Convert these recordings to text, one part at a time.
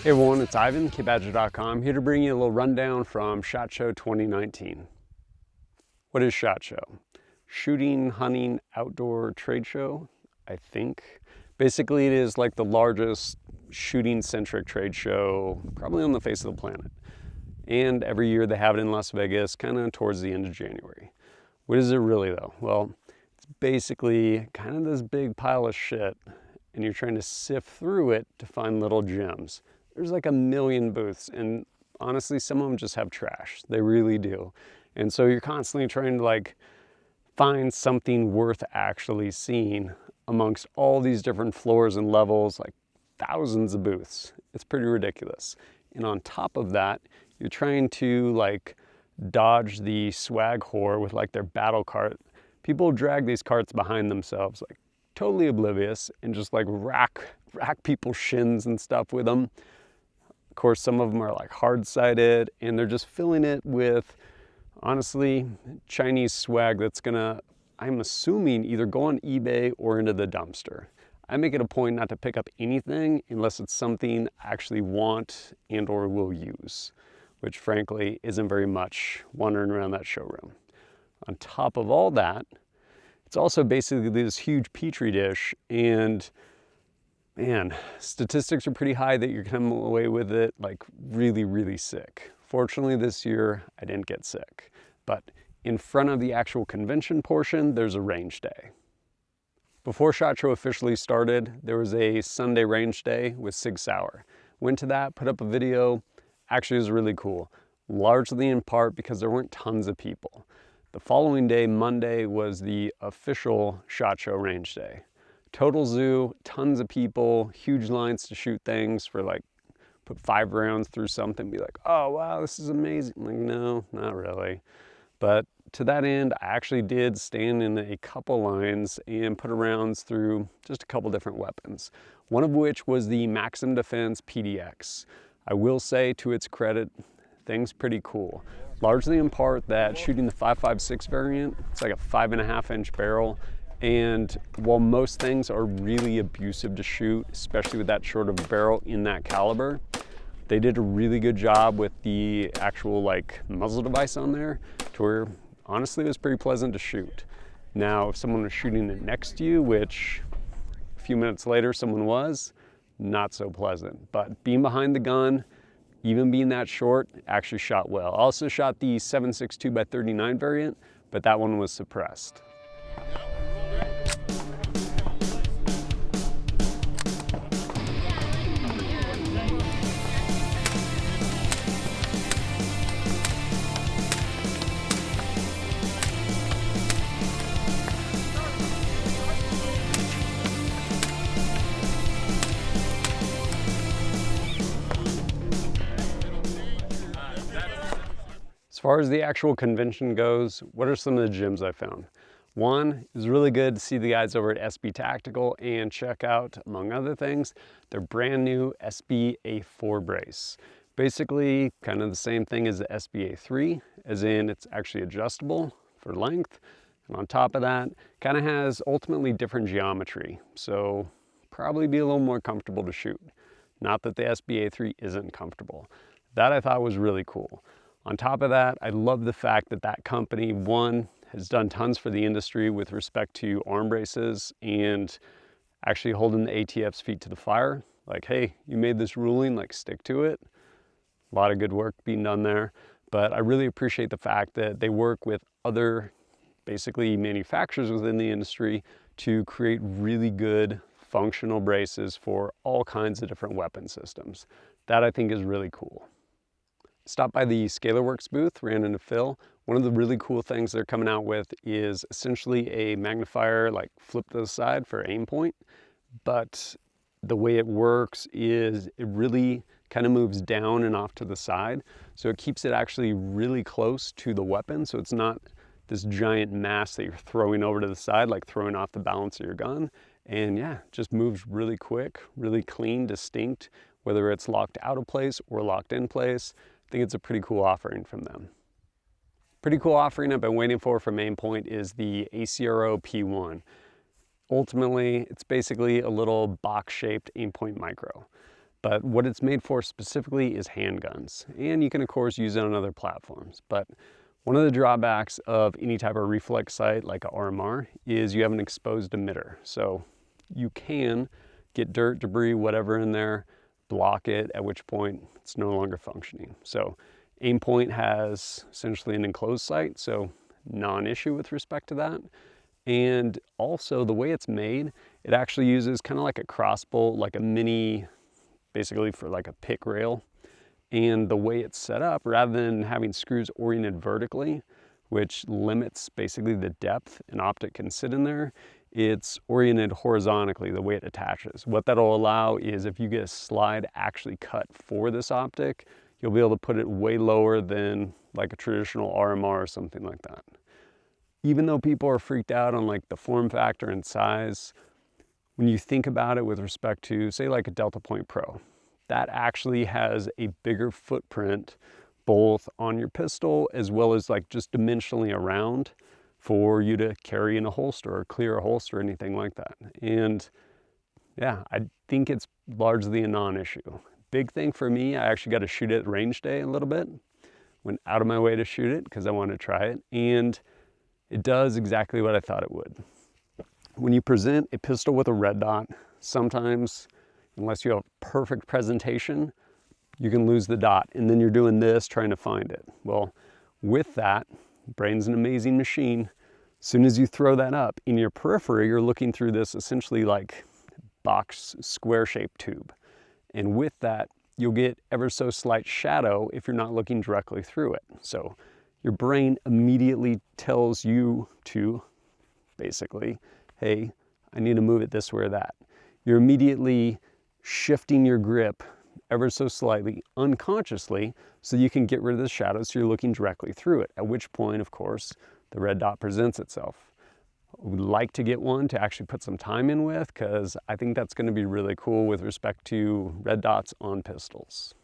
Hey everyone, it's Ivan, KBadger.com, here to bring you a little rundown from SHOT Show 2019. What is SHOT Show? Shooting, hunting, outdoor trade show, I think. Basically, it is like the largest shooting-centric trade show probably on the face of the planet. And every year they have it in Las Vegas, kind of towards the end of January. What is it really though? Well, it's basically kind of this big pile of shit, and you're trying to sift through it to find little gems. There's like a million booths, and honestly, some of them just have trash. They really do. And so you're constantly trying to like find something worth actually seeing amongst all these different floors and levels, like thousands of booths. It's pretty ridiculous. And on top of that, you're trying to like dodge the swag whore with like their battle cart. People drag these carts behind themselves, like totally oblivious, and just like rack people's shins and stuff with them. Of course, some of them are like hard-sided, and they're just filling it with, honestly, Chinese swag that's gonna, I'm assuming, either go on eBay or into the dumpster. I make it a point not to pick up anything unless it's something I actually want and or will use, which frankly isn't very much wandering around that showroom. On top of all that, it's also basically this huge petri dish, and man, statistics are pretty high that you're coming away with it like really, really sick. Fortunately this year I didn't get sick, but in front of the actual convention portion, there's a range day. Before SHOT Show officially started, there was a Sunday range day with Sig Sauer. Went to that, put up a video. Actually, it was really cool, largely in part because there weren't tons of people. The following day, Monday, was the official SHOT Show range day. Total zoo, tons of people, huge lines to shoot things for like, put 5 rounds through something, be like, oh wow, this is amazing. I'm like, no, not really. But to that end, I actually did stand in a couple lines and put rounds through just a couple different weapons. One of which was the Maxim Defense PDX. I will say, to its credit, thing's pretty cool. Largely in part that shooting the 5.56 variant, it's like a 5.5-inch barrel. And while most things are really abusive to shoot, especially with that short of a barrel in that caliber, they did a really good job with the actual like muzzle device on there to where honestly it was pretty pleasant to shoot. Now, if someone was shooting it next to you, which a few minutes later someone was, not so pleasant. But being behind the gun, even being that short, actually shot well. I also shot the 7.62x39 variant, but that one was suppressed. As far as the actual convention goes, what are some of the gems I found? One, it was really good to see the guys over at SB Tactical and check out, among other things, their brand new SBA4 brace. Basically, kind of the same thing as the SBA3, as in it's actually adjustable for length. And on top of that, kind of has ultimately different geometry. So probably be a little more comfortable to shoot. Not that the SBA3 isn't comfortable. That I thought was really cool. On top of that, I love the fact that that company, one, has done tons for the industry with respect to arm braces and actually holding the ATF's feet to the fire. Like, hey, you made this ruling, like stick to it. A lot of good work being done there. But I really appreciate the fact that they work with other, basically manufacturers within the industry to create really good functional braces for all kinds of different weapon systems. That I think is really cool. Stopped by the Scalarworks booth, ran into Phil. One of the really cool things they're coming out with is essentially a magnifier like flipped to the side for Aimpoint, but the way it works is it really kind of moves down and off to the side. So it keeps it actually really close to the weapon. So it's not this giant mass that you're throwing over to the side, like throwing off the balance of your gun. And yeah, just moves really quick, really clean, distinct, whether it's locked out of place or locked in place. I think it's a pretty cool offering from them. Pretty cool offering I've been waiting for from Aimpoint is the ACRO P-1. Ultimately, it's basically a little box-shaped Aimpoint Micro. but what it's made for specifically is handguns. And you can of course use it on other platforms. But one of the drawbacks of any type of reflex sight like a RMR is you have an exposed emitter. So you can get dirt, debris, whatever in there, block it, at which point it's no longer functioning. So Aimpoint has essentially an enclosed sight, so non-issue with respect to that. And also the way it's made, it actually uses kind of like a crossbolt, like a mini, basically for like a pick rail. And the way it's set up, rather than having screws oriented vertically, which limits basically the depth an optic can sit in there, it's oriented horizontally, the way it attaches. What that'll allow is if you get a slide actually cut for this optic, you'll be able to put it way lower than like a traditional RMR or something like that. Even though people are freaked out on like the form factor and size, when you think about it with respect to say like a Delta Point Pro, that actually has a bigger footprint both on your pistol as well as like just dimensionally around for you to carry in a holster or clear a holster or anything like that. And yeah, I think it's largely a non-issue. Big thing for me, I actually got to shoot it at range day a little bit. Went out of my way to shoot it because I wanted to try it. And it does exactly what I thought it would. When you present a pistol with a red dot, sometimes, unless you have perfect presentation, you can lose the dot. And then you're doing this trying to find it. Well, with that, brain's an amazing machine. As soon as you throw that up in your periphery, you're looking through this essentially like box square shaped tube. And with that, you'll get ever so slight shadow if you're not looking directly through it. So your brain immediately tells you to basically, hey, I need to move it this way or that. You're immediately shifting your grip ever so slightly unconsciously so you can get rid of the shadow so you're looking directly through it, at which point, of course, the red dot presents itself. I would like to get one to actually put some time in with because I think that's going to be really cool with respect to red dots on pistols.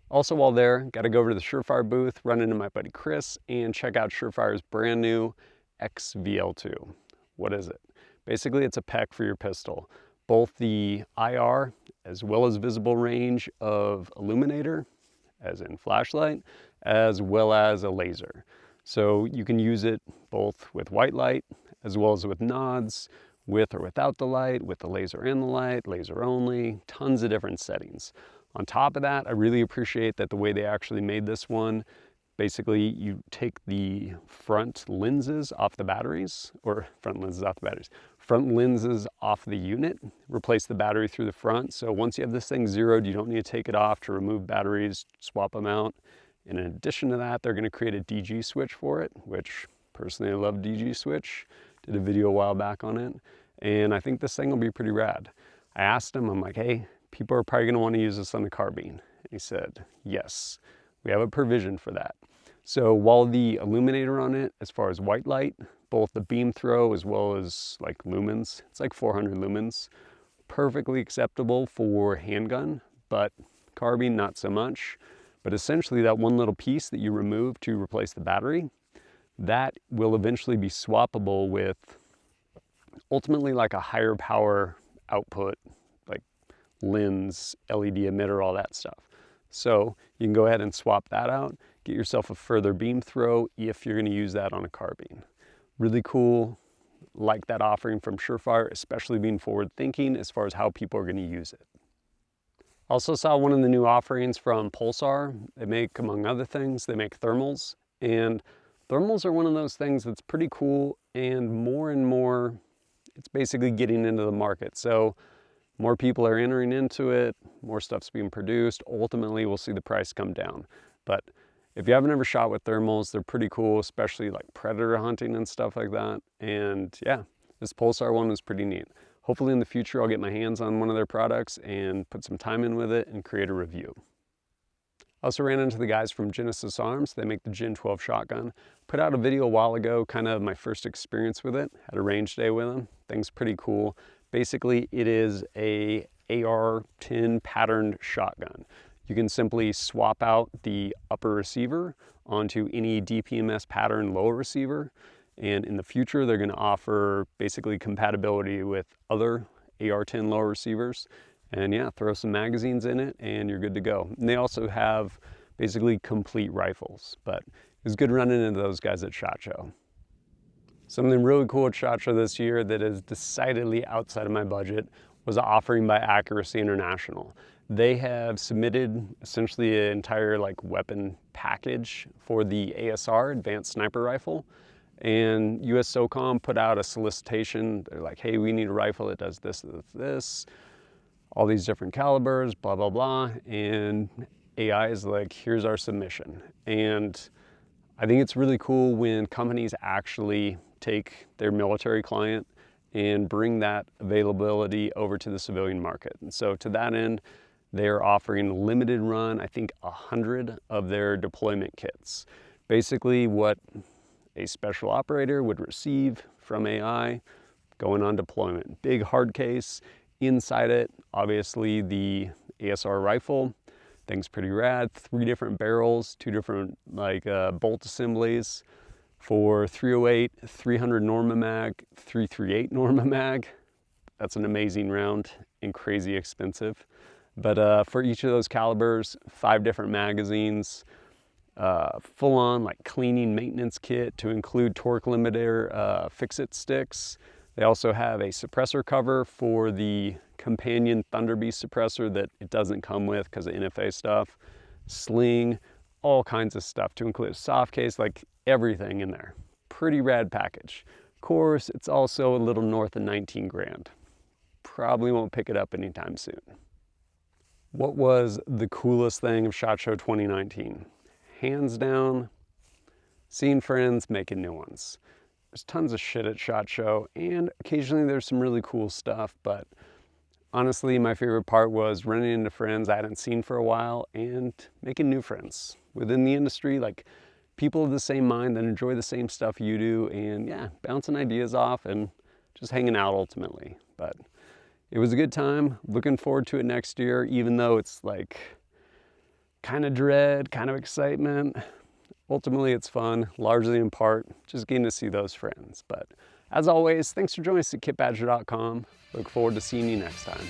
Also while there, got to go over to the Surefire booth, run into my buddy Chris, and check out Surefire's brand new XVL2. What is it? Basically, it's a PEC for your pistol. Both the IR as well as visible range of illuminator, as in flashlight, as well as a laser. So you can use it both with white light as well as with nods, with or without the light, with the laser and the light, laser only, tons of different settings. On top of that, I really appreciate that the way they actually made this one, basically you take the front lenses off the batteries, or front lenses off the unit, replace the battery through the front. So once you have this thing zeroed, you don't need to take it off to remove batteries, swap them out. And in addition to that, they're going to create a DG switch for it, which personally I love DG switch. Did a video a while back on it. And I think this thing will be pretty rad. I asked him, I'm like, hey, people are probably going to want to use this on the carbine. And he said, yes, we have a provision for that. So while the illuminator on it, as far as white light, both the beam throw as well as like lumens, it's like 400 lumens, perfectly acceptable for handgun, but carbine not so much. But essentially that one little piece that you remove to replace the battery, that will eventually be swappable with ultimately like a higher power output, like lens, LED emitter, all that stuff. So you can go ahead and swap that out, get yourself a further beam throw if you're going to use that on a carbine. Really cool, like that offering from Surefire, especially being forward thinking as far as how people are going to use it. Also saw one of the new offerings from Pulsar. They make, among other things, they make thermals, and thermals are one of those things that's pretty cool, and more, it's basically getting into the market. So more people are entering into it, more stuff's being produced. Ultimately, we'll see the price come down. But if you haven't ever shot with thermals, they're pretty cool, especially like predator hunting and stuff like that. And yeah, this Pulsar one was pretty neat. Hopefully in the future, I'll get my hands on one of their products and put some time in with it and create a review. I also ran into the guys from Genesis Arms. They make the Gen 12 shotgun. Put out a video a while ago, kind of my first experience with it. Had a range day with them. Thing's pretty cool. Basically, it is a AR-10 patterned shotgun. You can simply swap out the upper receiver onto any DPMS pattern lower receiver. And in the future, they're going to offer basically compatibility with other AR-10 lower receivers. And yeah, throw some magazines in it and you're good to go. And they also have basically complete rifles, but it's good running into those guys at SHOT Show. Something really cool at SHOT Show this year that is decidedly outside of my budget was an offering by Accuracy International. They have submitted essentially an entire weapon package for the ASR, Advanced Sniper Rifle. And US SOCOM put out a solicitation. They're like, hey, we need a rifle that does this, this, all these different calibers, blah, blah, blah. And AI is like, here's our submission. And I think it's really cool when companies actually take their military client and bring that availability over to the civilian market. And so to that end, they're offering limited run, I think 100 of their deployment kits. Basically what a special operator would receive from AI going on deployment. Big hard case, inside it, obviously the ASR rifle. Thing's pretty rad, 3 different barrels, 2 different bolt assemblies for 308, 300 Norma mag, 338 Norma mag. That's an amazing round and crazy expensive. But for each of those calibers, 5 different magazines, full-on cleaning maintenance kit to include torque limiter fix-it sticks. They also have a suppressor cover for the companion Thunderbeast suppressor that it doesn't come with because of NFA stuff, sling, all kinds of stuff to include a soft case, everything in there. Pretty rad package. Of course, it's also a little north of 19 grand. Probably won't pick it up anytime soon. What was the coolest thing of SHOT Show 2019? Hands down, seeing friends, making new ones. There's tons of shit at SHOT Show, and occasionally there's some really cool stuff, but honestly, my favorite part was running into friends I hadn't seen for a while and making new friends within the industry, people of the same mind that enjoy the same stuff you do, and yeah, bouncing ideas off and just hanging out ultimately. But it was a good time. Looking forward to it next year, even though it's kind of dread, kind of excitement. Ultimately, it's fun, largely in part, just getting to see those friends. But as always, thanks for joining us at kitbadger.com. Look forward to seeing you next time.